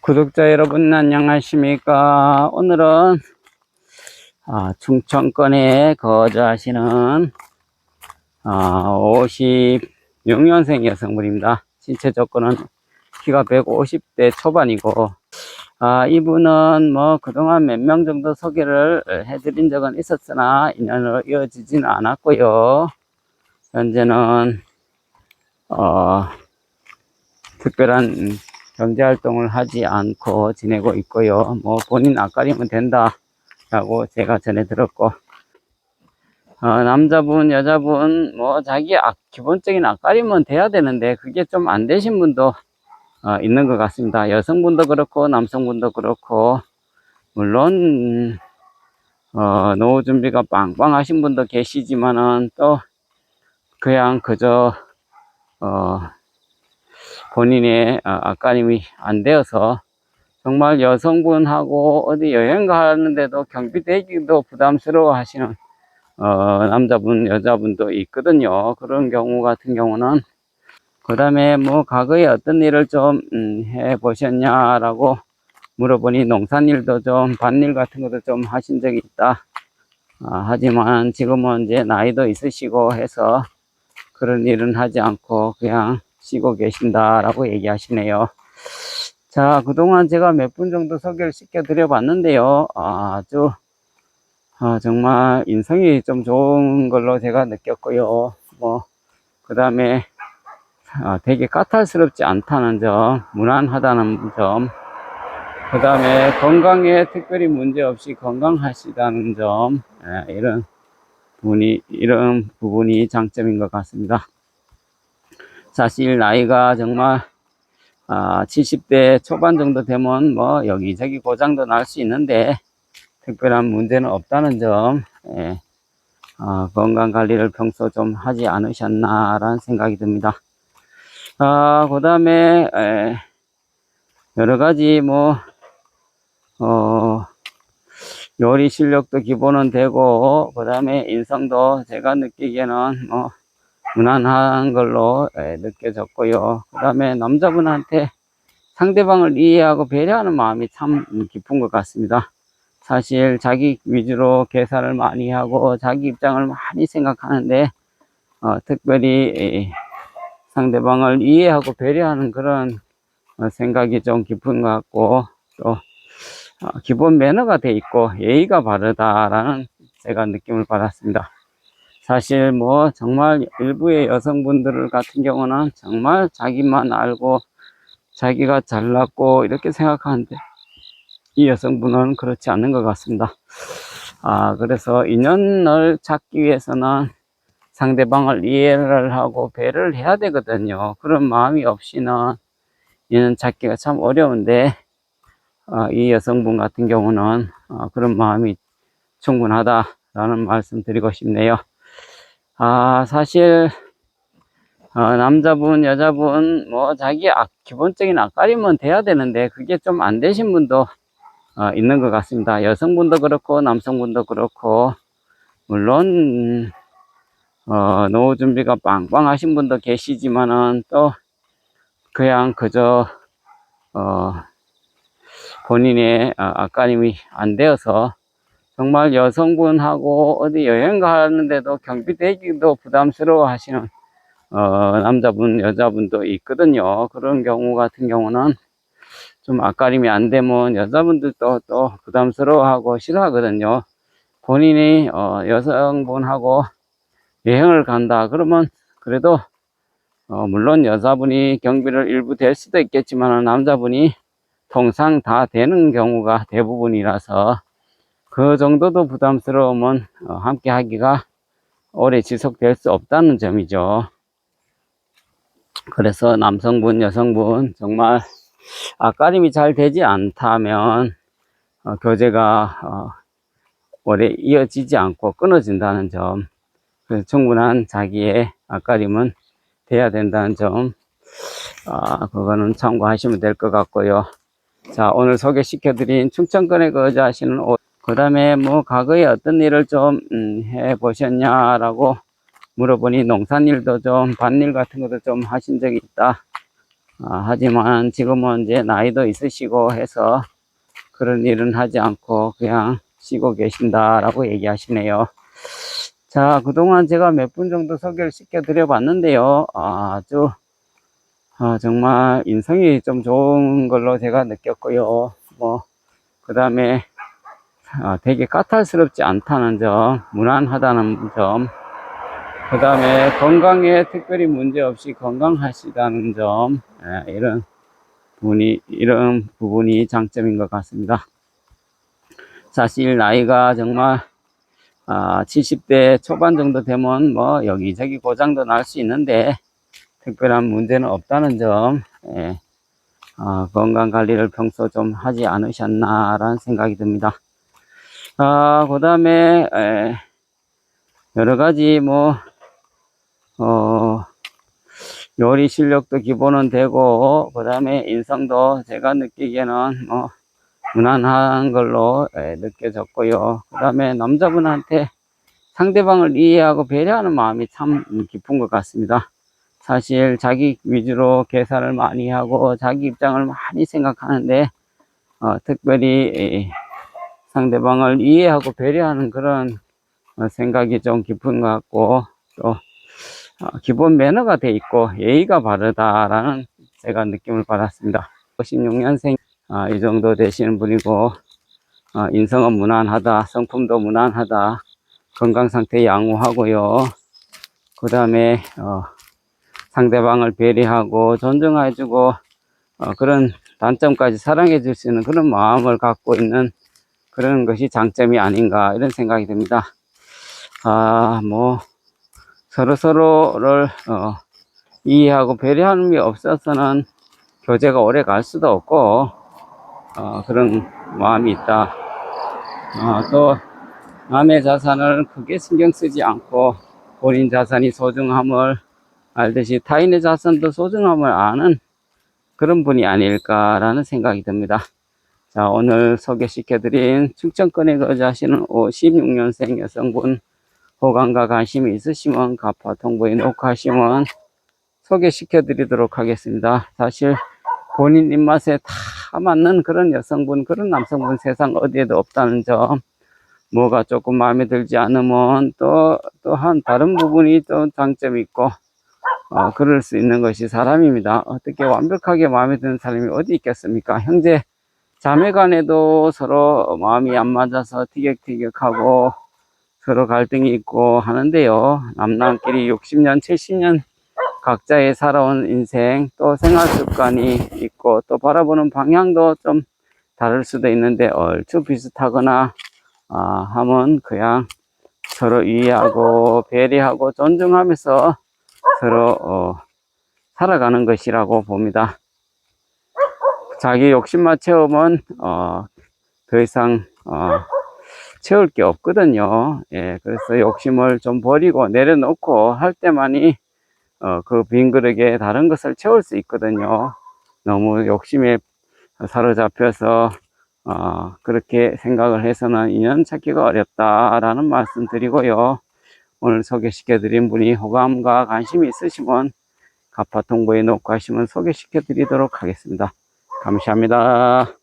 구독자 여러분 안녕하십니까. 오늘은 충청권에 거주하시는 56년생 여성분입니다. 신체 조건은 키가 150대 초반이고 이분은 뭐 그동안 몇 명 정도 소개를 해드린 적은 있었으나 인연으로 이어지지는 않았고요. 현재는 특별한 경제활동을 하지 않고 지내고 있고요. 뭐 본인 앞가리면 된다 라고 제가 전해 들었고, 남자분 여자분 뭐 자기 기본적인 앞가리면 돼야 되는데 그게 좀 안 되신 분도 있는 것 같습니다. 여성분도 그렇고 남성분도 그렇고, 물론 노후 준비가 빵빵하신 분도 계시지만은 또 그냥 그저 본인의 앞가림이 안 되어서 정말 여성분하고 어디 여행 가는데도 경비 대기도 부담스러워 하시는 남자분 여자분도 있거든요. 그런 경우 같은 경우는 그 다음에 뭐 과거에 어떤 일을 좀 해 보셨냐라고 물어보니 농산일도 좀 밭일 같은 것도 좀 하신 적이 있다. 하지만 지금은 이제 나이도 있으시고 해서 그런 일은 하지 않고 그냥 쉬고 계신다라고 얘기하시네요. 자, 그동안 제가 몇 분 정도 소개를 시켜드려 봤는데요. 아주 정말 인성이 좀 좋은 걸로 제가 느꼈고요. 뭐 그 다음에 되게 까탈스럽지 않다는 점, 무난하다는 점, 그 다음에 건강에 특별히 문제 없이 건강하시다는 점, 이런 부분이 장점인 것 같습니다. 사실 나이가 정말 70대 초반 정도 되면 뭐 여기저기 고장도 날 수 있는데 특별한 문제는 없다는 점, 건강 관리를 평소 좀 하지 않으셨나라는 생각이 듭니다. 그 다음에 여러 가지 뭐 요리 실력도 기본은 되고, 그 다음에 인성도 제가 느끼기에는 뭐 무난한 걸로 느껴졌고요. 그 다음에 남자분한테 상대방을 이해하고 배려하는 마음이 참 깊은 것 같습니다. 사실 자기 위주로 계산을 많이 하고 자기 입장을 많이 생각하는데 특별히 상대방을 이해하고 배려하는 그런 생각이 좀 깊은 것 같고, 또 기본 매너가 돼 있고 예의가 바르다라는 제가 느낌을 받았습니다. 사실 뭐 정말 일부의 여성분들 같은 경우는 정말 자기만 알고 자기가 잘났고 이렇게 생각하는데 이 여성분은 그렇지 않는 것 같습니다. 그래서 인연을 찾기 위해서는 상대방을 이해를 하고 배려를 해야 되거든요. 그런 마음이 없이는 인연 찾기가 참 어려운데 이 여성분 같은 경우는 그런 마음이 충분하다라는 말씀 드리고 싶네요. 사실 남자분 여자분 뭐 자기 기본적인 앞가림은 돼야 되는데 그게 좀 안 되신 분도 있는 것 같습니다. 여성분도 그렇고 남성분도 그렇고, 물론 노후 준비가 빵빵하신 분도 계시지만은 또 그냥 그저 본인의 앞가림이 안 되어서 정말 여성분하고 어디 여행 가는데도 경비 대기도 부담스러워 하시는 남자분 여자분도 있거든요. 그런 경우 같은 경우는 좀 앞가림이 안 되면 여자분들도 또 부담스러워하고 싫어하거든요. 본인이 여성분하고 여행을 간다 그러면 그래도 물론 여자분이 경비를 일부 될 수도 있겠지만 남자분이 통상 다 되는 경우가 대부분이라서 그 정도도 부담스러우면 함께 하기가 오래 지속될 수 없다는 점이죠. 그래서 남성분 여성분 정말 앞가림이 잘 되지 않다면 교제가 오래 이어지지 않고 끊어진다는 점, 그래서 충분한 자기의 앞가림은 돼야 된다는 점, 그거는 참고하시면 될 것 같고요. 자, 오늘 소개시켜드린 충청권에 거주하시는 그 다음에 뭐 과거에 어떤 일을 좀 해 보셨냐라고 물어보니 농산일도 좀 밭일 같은 것도 좀 하신 적이 있다. 하지만 지금은 이제 나이도 있으시고 해서 그런 일은 하지 않고 그냥 쉬고 계신다라고 얘기하시네요. 자, 그동안 제가 몇 분 정도 소개를 시켜드려 봤는데요. 아주 정말 인성이 좀 좋은 걸로 제가 느꼈고요. 그 다음에 되게 까탈스럽지 않다는 점, 무난하다는 점, 그 다음에 건강에 특별히 문제 없이 건강하시다는 점, 이런 부분이 장점인 것 같습니다. 사실 나이가 정말 70대 초반 정도 되면 뭐 여기저기 고장도 날 수 있는데 특별한 문제는 없다는 점, 건강 관리를 평소 좀 하지 않으셨나라는 생각이 듭니다. 그 다음에 여러 가지 요리 실력도 기본은 되고, 그 다음에 인성도 제가 느끼기에는 무난한 걸로 느껴졌고요. 그 다음에 남자분한테 상대방을 이해하고 배려하는 마음이 참 깊은 것 같습니다. 사실 자기 위주로 계산을 많이 하고 자기 입장을 많이 생각하는데 특별히 상대방을 이해하고 배려하는 그런 생각이 좀 깊은 것 같고, 또 기본 매너가 돼 있고 예의가 바르다라는 제가 느낌을 받았습니다. 56년생 이 정도 되시는 분이고, 인성은 무난하다, 성품도 무난하다, 건강 상태 양호하고요. 그 다음에 상대방을 배려하고 존중해주고 그런 단점까지 사랑해 줄 수 있는 그런 마음을 갖고 있는 그런 것이 장점이 아닌가 이런 생각이 듭니다. 서로를 이해하고 배려하는 게 없어서는 교제가 오래 갈 수도 없고 그런 마음이 있다. 또 남의 자산을 크게 신경 쓰지 않고 본인 자산이 소중함을 알듯이 타인의 자산도 소중함을 아는 그런 분이 아닐까라는 생각이 듭니다. 자, 오늘 소개시켜드린 충청권에 거주하시는 56년생 여성분, 호감과 관심이 있으시면 가파 통보에 녹화하시면 소개시켜드리도록 하겠습니다. 사실 본인 입맛에 다 맞는 그런 여성분, 그런 남성분 세상 어디에도 없다는 점, 뭐가 조금 마음에 들지 않으면 또한 다른 부분이 또 장점이 있고 그럴 수 있는 것이 사람입니다. 어떻게 완벽하게 마음에 드는 사람이 어디 있겠습니까? 형제 자매 간에도 서로 마음이 안 맞아서 티격태격하고 서로 갈등이 있고 하는데요. 남남끼리 60년, 70년 각자의 살아온 인생, 또 생활 습관이 있고 또 바라보는 방향도 좀 다를 수도 있는데 얼추 비슷하거나 하면 그냥 서로 이해하고 배려하고 존중하면서 서로 살아가는 것이라고 봅니다. 자기 욕심만 채우면 더 이상 채울 게 없거든요. 그래서 욕심을 좀 버리고 내려놓고 할 때만이 그 빈 그릇에 다른 것을 채울 수 있거든요. 너무 욕심에 사로잡혀서 그렇게 생각을 해서는 인연 찾기가 어렵다라는 말씀 드리고요. 오늘 소개시켜 드린 분이 호감과 관심이 있으시면 가파 통보에 녹화하시면 소개시켜 드리도록 하겠습니다. 감사합니다.